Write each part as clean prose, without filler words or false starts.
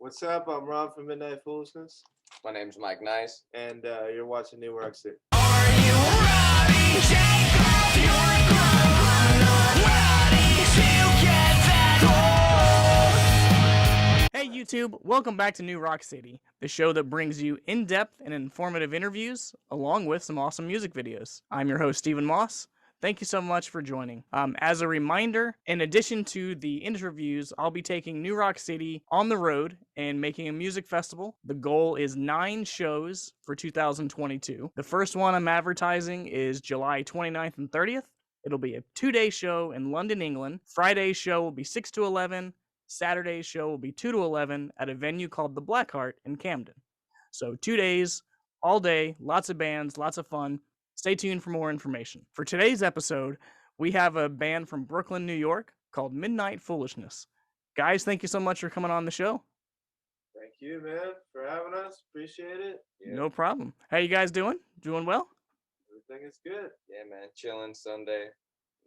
What's up? I'm Rob from Midnight Foolishness, My name's Mike Nice. and you're watching New York City. Are you ready? Take off your clothes. I'm not ready to get that old. Hey YouTube, welcome back to New Rock City, the show that brings you in-depth and informative interviews along with some awesome music videos. I'm your host Stephen Moss. Thank you so much for joining. As a reminder, in addition to the interviews, I'll be taking New Rock City on the road and making a music festival. The goal is 9 shows for 2022. The first one I'm advertising is July 29th and 30th. It'll be a 2-day show in London, England. Friday's show will be 6 to 11. Saturday's show will be 2 to 11 at a venue called the Blackheart in Camden. So 2 days, all day, lots of bands, lots of fun. Stay tuned for more information. For today's episode, we have a band from Brooklyn, New York called Midnight Foolishness. Guys, thank you so much for coming on the show. Thank you, man, for having us. Appreciate it. No problem. How you guys doing? Doing well? Everything is good. Yeah, man. Chilling Sunday.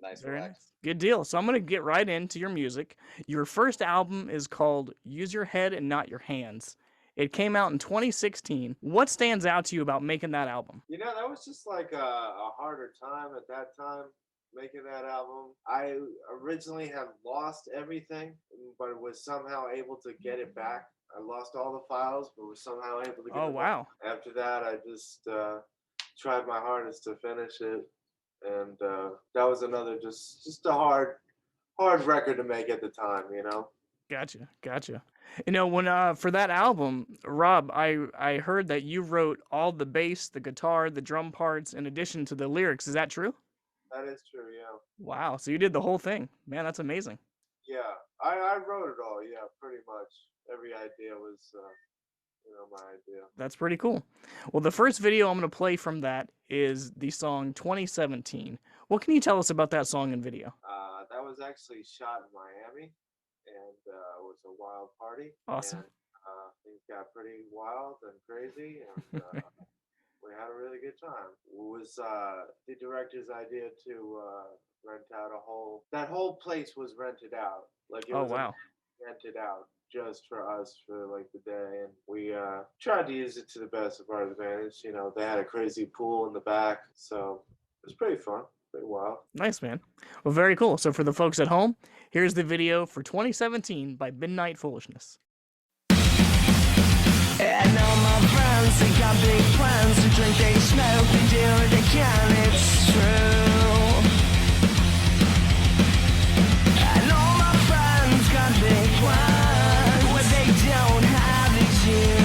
Nice, Very relax. nice. Good deal. So I'm going to get right into your music. Your first album is called Use Your Head and Not Your Hands. It came out in 2016. What stands out to you about making that album? You know, that was just like a harder time at that time, making that album. I originally had lost everything, but was somehow able to get it back. I lost all the files, but was somehow able to get Oh, it wow. back. After that, I just tried my hardest to finish it. And that was another just a hard record to make at the time, you know. Gotcha. You know, when for that album, Rob, I heard that you wrote all the bass, the guitar, the drum parts, in addition to the lyrics. Is that true? That is true, yeah. Wow. So you did the whole thing. Man, that's amazing. Yeah, I wrote it all. Yeah, pretty much every idea was, my idea. That's pretty cool. Well, the first video I'm going to play from that is the song 2017. What can you tell us about that song and video? That was actually shot in Miami, and it was a wild party. Awesome. And things got pretty wild and crazy, and we had a really good time. It was the director's idea to rent out that whole place was rented out. Like it was rented out just for us for like the day, and we tried to use it to the best of our advantage. You know, they had a crazy pool in the back, so it was pretty fun, pretty wild. Nice, man. Well, very cool. So for the folks at home, here's the video for 2017 by Midnight Foolishness. And all my friends, they got big plans to drink, they smoke, they do what they can, it's true. And all my friends got big plans, what they don't have is you.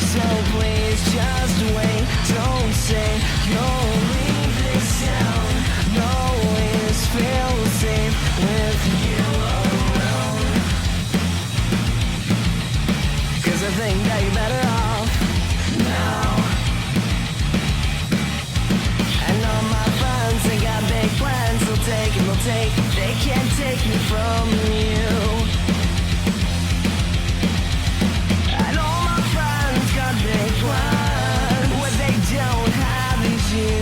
So please just wait, don't say you'll leave this town. No always feel safe with you around. Cause I think that you're better off now. And all my friends, they got big plans, they'll take and they'll take. They can't take me from you. And all my friends got big plans, what they don't have is you.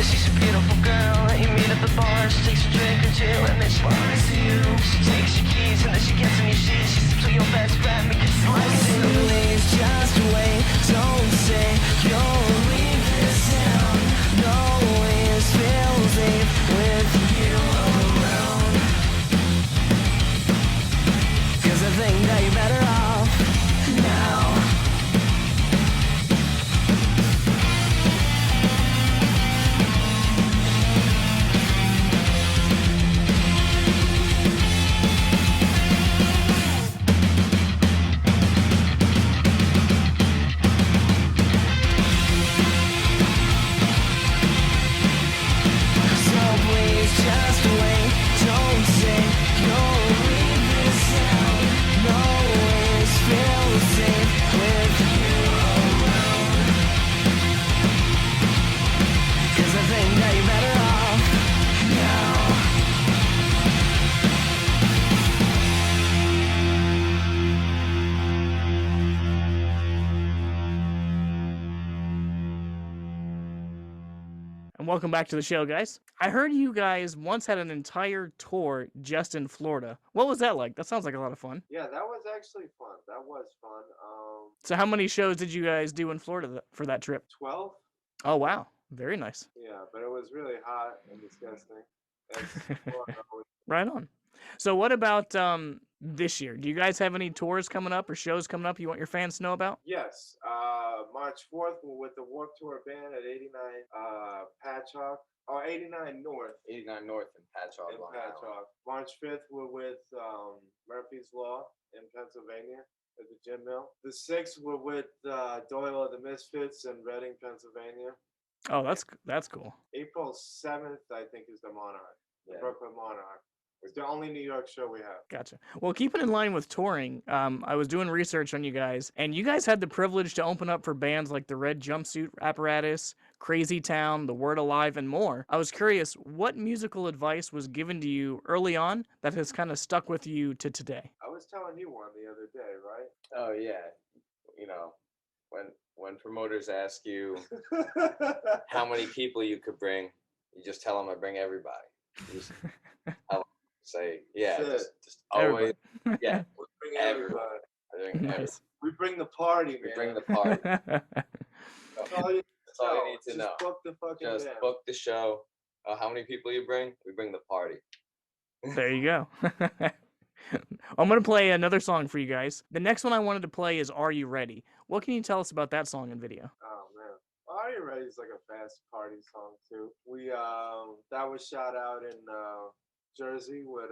She's a beautiful girl that you meet at the bar. She takes a drink or two and then she lies to you. She takes your keys and then she gets in your shoes. She sleeps with your best friend because she likes you. Please just wait, don't say you'll leave this town. No always feel safe with you around. Cause I think that you're better off now. So please just wait, don't say you'll leave this town. No always feel safe with you around. Cause I think that you're better off now. And welcome back to the show, guys. I heard you guys once had an entire tour just in Florida. What was that like? That sounds like a lot of fun. Yeah, that was actually fun. That was fun. So how many shows did you guys do in Florida for that trip? 12. Oh, wow. Very nice. Yeah, but it was really hot and disgusting. Right on. So what about this year? Do you guys have any tours coming up or shows coming up you want your fans to know about? Yes. March 4th, we're with the Warped Tour band at 89 Patchogue. Or 89 North. 89 North in Patchogue, In Long Island. Patchogue. March 5th, we're with Murphy's Law in Pennsylvania at the Gin Mill. The 6th, we're with Doyle of the Misfits in Reading, Pennsylvania. Oh, that's cool. April 7th, I think, is the Monarch. The Yeah. Brooklyn Monarch. It's the only New York show we have. Gotcha. Well, keeping in line with touring, I was doing research on you guys, and you guys had the privilege to open up for bands like the Red Jumpsuit Apparatus, Crazy Town, The Word Alive, and more. I was curious, what musical advice was given to you early on that has kind of stuck with you to today? I was telling you one the other day, right? Oh yeah, you know, when promoters ask you how many people you could bring, you just tell them I bring everybody. You just tell 'em, say yeah, just always yeah. We bring Everybody. everybody. I bring everybody. Nice. We bring the party, We man. bring the party. That's all you That's all you need to Just know. book the fucking Just band. book the show. How many people you bring? We bring the party. There you go. I'm going to play another song for you guys. The next one I wanted to play is Are You Ready? What can you tell us about that song and video? Oh man, Are You Ready is like a fast party song too. We that was shot out in Jersey with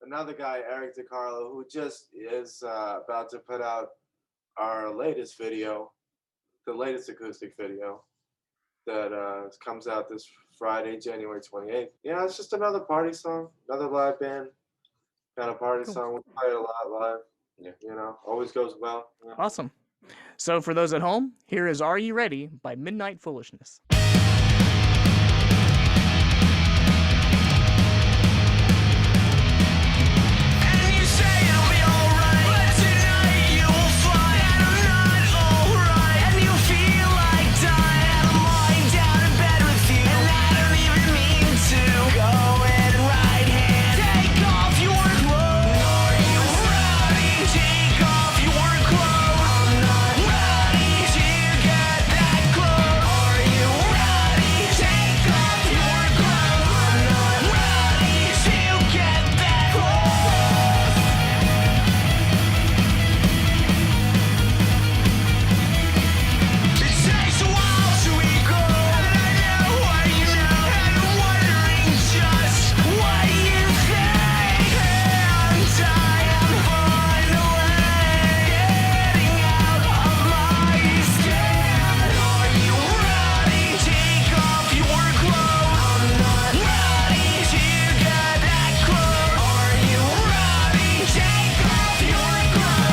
another guy, Eric DiCarlo, who just is about to put out our latest video, the latest acoustic video that comes out this Friday, January 28th. Yeah, it's just another party song, another live band kind of party song. We play it a lot live. Yeah. You know, always goes well. Yeah. Awesome. So for those at home, here is Are You Ready by Midnight Foolishness. And you say it'll be alright, but tonight you will find that I'm not alright. And you feel like dying, and I'm lying down in bed with you. And I don't even mean to. Go ahead and right hand, take off your clothes. Are you ready? Take off your clothes. I'm not ready to get that close. Are you ready? Take off your clothes. I'm not ready to get that close. It takes a while to go, and I know what you know, and I'm wondering just what you think. And I am finally getting out of my skin. Are you ready? Take off your clothes. I'm not ready to get that close. Are you ready? Take off your clothes.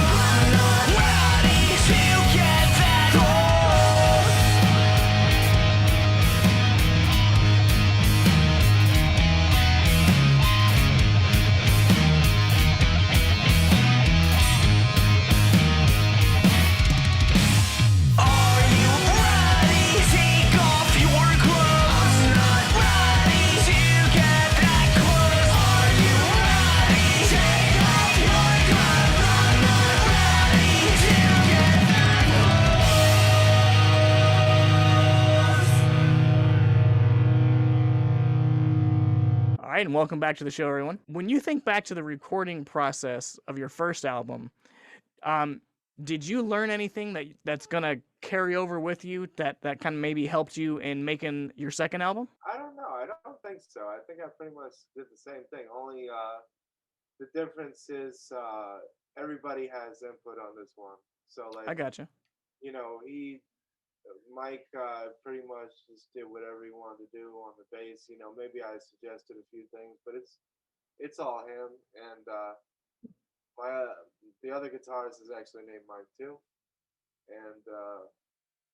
I'm not ready to get that close. Are you ready? Take off your clothes. I'm not ready to get that close. Are you ready? Take off your clothes. I'm not ready to get that close. All right, and welcome back to the show, everyone. When you think back to the recording process of your first album, did you learn anything that's gonna carry over with you that kind of maybe helped you in making your second album? I don't know. I don't think so. I think I pretty much did the same thing. Only the difference is everybody has input on this one. So like, I gotcha. you know, Mike pretty much just did whatever he wanted to do on the bass. You know, maybe I suggested a few things, but it's all him. And the other guitarist is actually named Mike too. And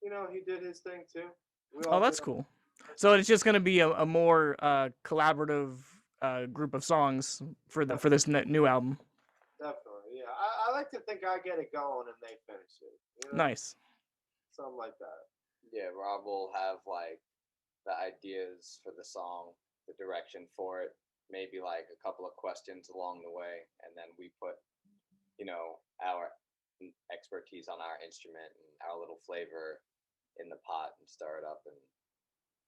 you know, he did his thing too. We all Oh, that's did cool. So it's just gonna be a more collaborative group of songs for this new album. Definitely, yeah. I like to think I get it going and they finish it. You know? Nice. Something like that. Yeah, Rob will have like the ideas for the song, the direction for it, maybe like a couple of questions along the way, and then we put, our expertise on our instrument and our little flavor in the pot and stir it up. And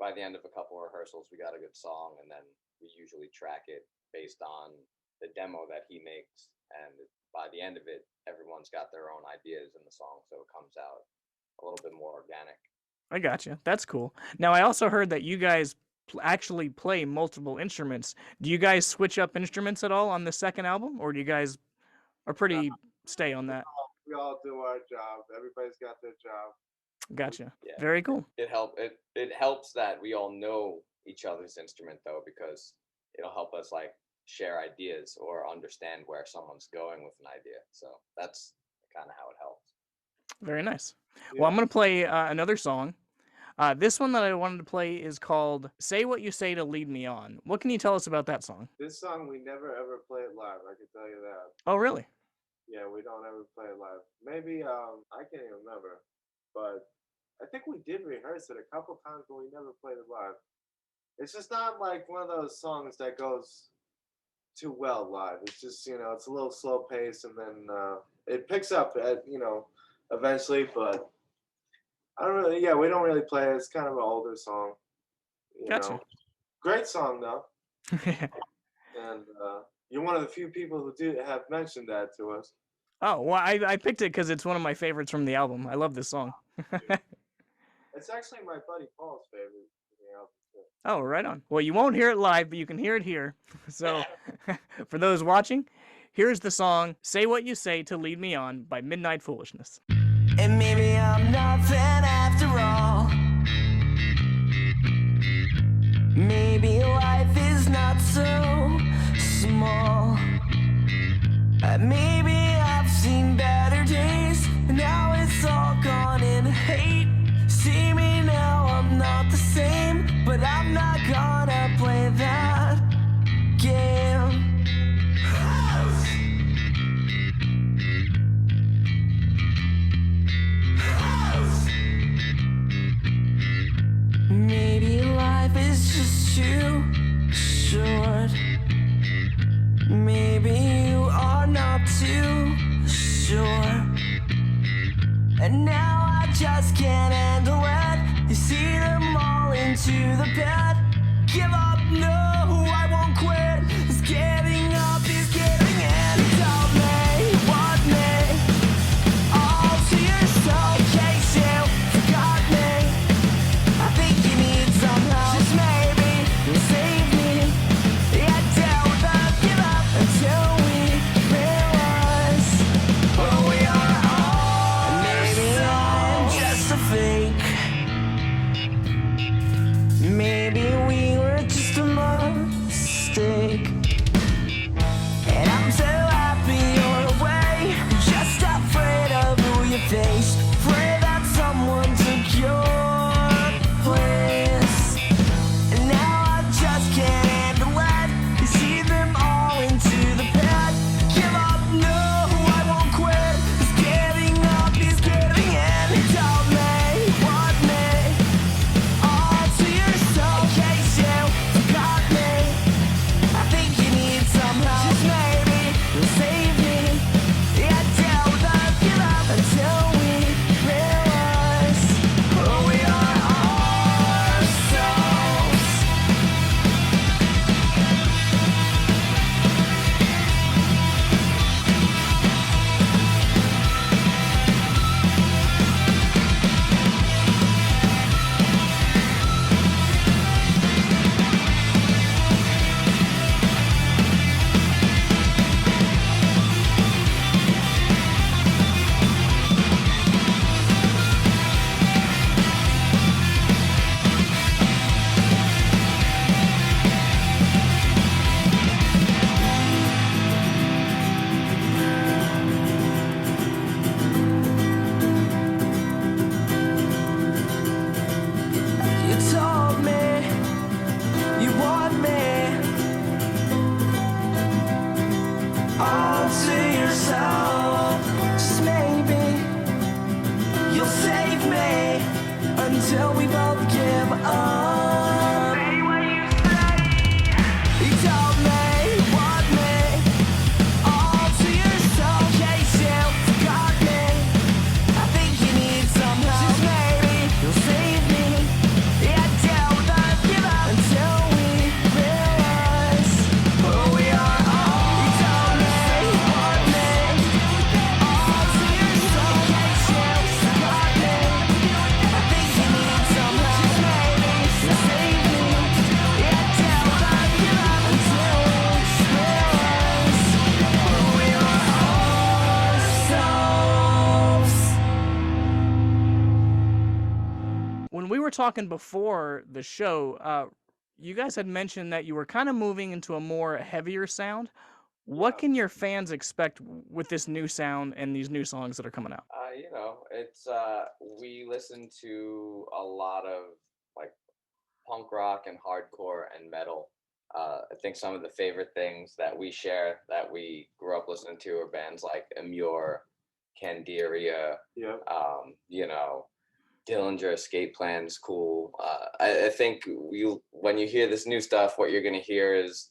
by the end of a couple of rehearsals, we got a good song, and then we usually track it based on the demo that he makes. And by the end of it, everyone's got their own ideas in the song, so it comes out a little bit more organic. I gotcha. That's cool. Now, I also heard that you guys actually play multiple instruments. Do you guys switch up instruments at all on the second album, or do you guys are pretty stay on that? We all do our job. Everybody's got their job. Gotcha. Yeah. Very cool. It helps that we all know each other's instrument, though, because it'll help us like share ideas or understand where someone's going with an idea. So that's kind of how it helps. Very nice. Yeah. Well, I'm going to play another song. This one that I wanted to play is called Say What You Say to Lead Me On. What can you tell us about that song? This song we never ever play it live. I can tell you that. Oh, really? Yeah, we don't ever play it live. Maybe I can't even remember, but I think we did rehearse it a couple times, but we never played it live. It's just not like one of those songs that goes too well live. It's just it's a little slow pace, and then it picks up at eventually. But I don't really. Yeah, we don't really play it. It's kind of an older song. Gotcha. Great song though, and you're one of the few people who have mentioned that to us. Oh, well, I picked it because it's one of my favorites from the album. I love this song. It's actually my buddy Paul's favorite from the album too. Oh, right on. Well, you won't hear it live, but you can hear it here. So, for those watching, here's the song Say What You Say to Lead Me On by Midnight Foolishness. And maybe I'm nothing after all. Maybe life is not so small. Maybe I've seen better days, and now it's all gone in hate. See me now, I'm not the same, but I'm not gonna play that game. Maybe life is just too short. Maybe you are not too sure. And now I just can't handle it. You see them all into the bed. Give up, no, I won't quit. 'Cause giving up is giving in. Tell me what me. All to yourself, case you forgot me. I think you need some help. Just maybe you'll save me. Yeah, don't give up until we realize what we are all. Maybe I'm just a fake. Maybe we were just a talking before the show, you guys had mentioned that you were kind of moving into a more heavier sound. What Yeah. can your fans expect with this new sound and these new songs that are coming out? You know, it's we listen to a lot of like punk rock and hardcore and metal. I think some of the favorite things that we share that we grew up listening to are bands like Amur, Candiria, Yeah. you know, Dillinger Escape Plan is cool. I think when you hear this new stuff, what you're gonna hear is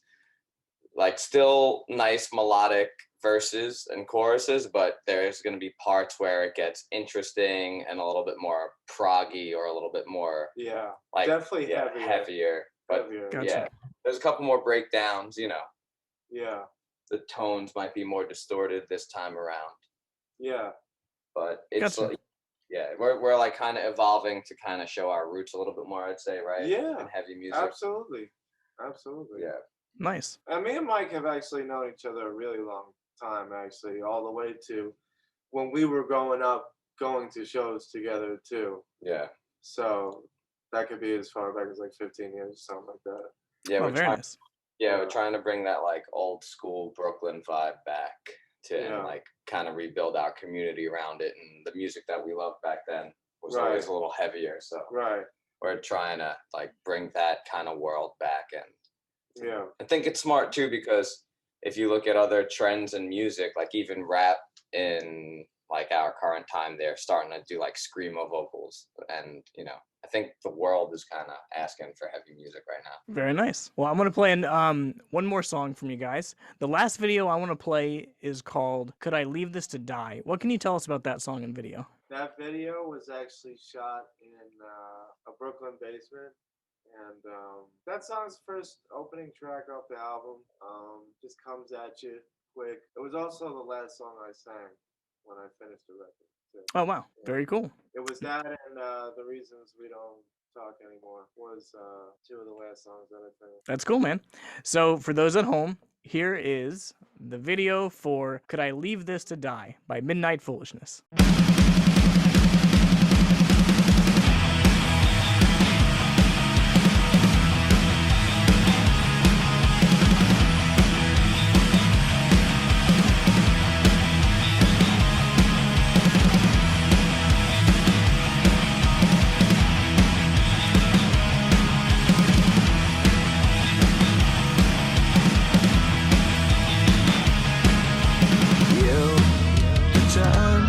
like still nice melodic verses and choruses, but there's gonna be parts where it gets interesting and a little bit more proggy or a little bit more Yeah. like Definitely heavier. But Heavier. Gotcha. yeah, there's a couple more breakdowns. You know, Yeah. the tones might be more distorted this time around, Yeah. but it's Gotcha. like, yeah, we're like kind of evolving to kind of show our roots a little bit more, I'd say, right? Yeah. In heavy music. Absolutely. Absolutely. Yeah. Nice. And me and Mike have actually known each other a really long time, actually, all the way to when we were growing up, going to shows together too. Yeah. So that could be as far back as like 15 years, something like that. Yeah. Oh, we're very trying, nice. yeah, Yeah. we're trying to bring that like old school Brooklyn vibe back to Yeah. and like kind of rebuild our community around it. And the music that we loved back then was Right. always a little heavier. So Right. we're trying to like bring that kind of world back. And Yeah. I think it's smart too, because if you look at other trends in music, like even rap in like our current time, they're starting to do like screamo vocals. And, you know, I think the world is kind of asking for heavy music right now. Very nice. Well, I'm gonna play one more song from you guys. The last video I want to play is called "Could I Leave This to Die?" What can you tell us about that song and video? That video was actually shot in a Brooklyn basement. And that song's first opening track off the album. Just comes at you quick. It was also the last song I sang when I finished the record, too. Oh wow, very cool. It was that and The Reasons We Don't Talk Anymore was two of the last songs that I finished. That's cool, man. So for those at home, here is the video for "Could I Leave This to Die" by Midnight Foolishness. You turn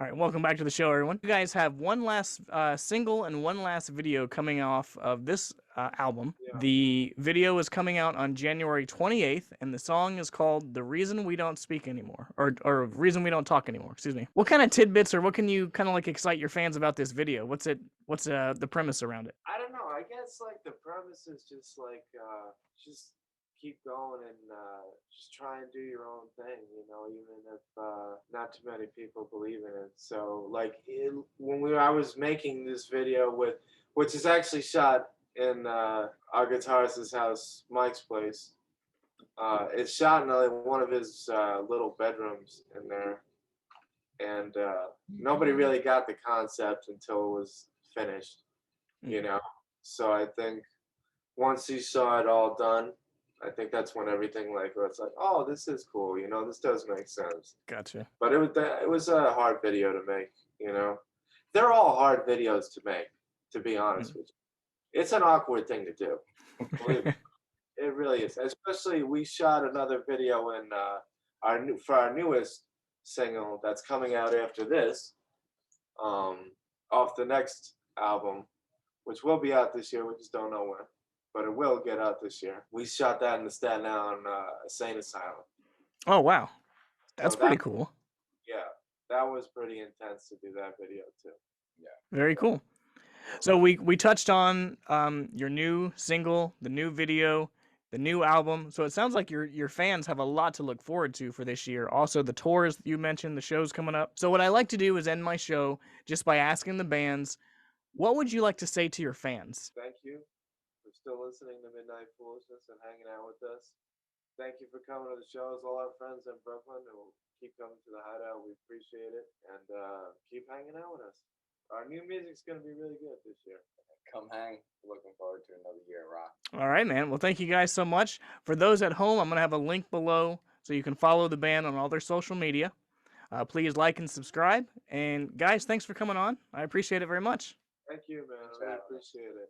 All right, welcome back to the show, everyone. You guys have one last single and one last video coming off of this album. Yeah. The video is coming out on January 28th, and the song is called "The Reason We Don't Speak Anymore," or "Reason We Don't Talk Anymore." Excuse me. What kind of tidbits or what can you kind of like excite your fans about this video? What's the premise around it? I don't know. I guess like the premise is just like just keep going and just try and do your own thing, you know, even if not too many people believe in it. So like I was making this video which is actually shot in our guitarist's house, Mike's place. It's shot in one of his little bedrooms in there, and nobody really got the concept until it was finished, you know. So I think once he saw it all done, I think that's when everything like was like, oh, this is cool, you know, this does make sense. Gotcha. But it was a hard video to make, you know. They're all hard videos to make, to be honest with you. It's an awkward thing to do. Believe me. It really is. Especially we shot another video in for our newest single that's coming out after this, off the next album, which will be out this year. We just don't know when, but it will get out this year. We shot that in the Staten Island Insane Asylum. Oh wow, that's So pretty cool. Yeah, that was pretty intense to do that video too. Yeah. Very cool. So we touched on your new single, the new video, the new album. So it sounds like your fans have a lot to look forward to for this year. Also, the tours you mentioned, the shows coming up. So what I like to do is end my show just by asking the bands, what would you like to say to your fans? Thank you for still listening to Midnight Foolishness and hanging out with us. Thank you for coming to the shows, all our friends in Brooklyn who will keep coming to the Hideout. We appreciate it, and keep hanging out with us. Our new music's going to be really good this year. Come hang. Looking forward to another year of rock. All right, man. Well, thank you guys so much. For those at home, I'm going to have a link below so you can follow the band on all their social media. Please like and subscribe. And guys, thanks for coming on. I appreciate it very much. Thank you, man. I really appreciate it.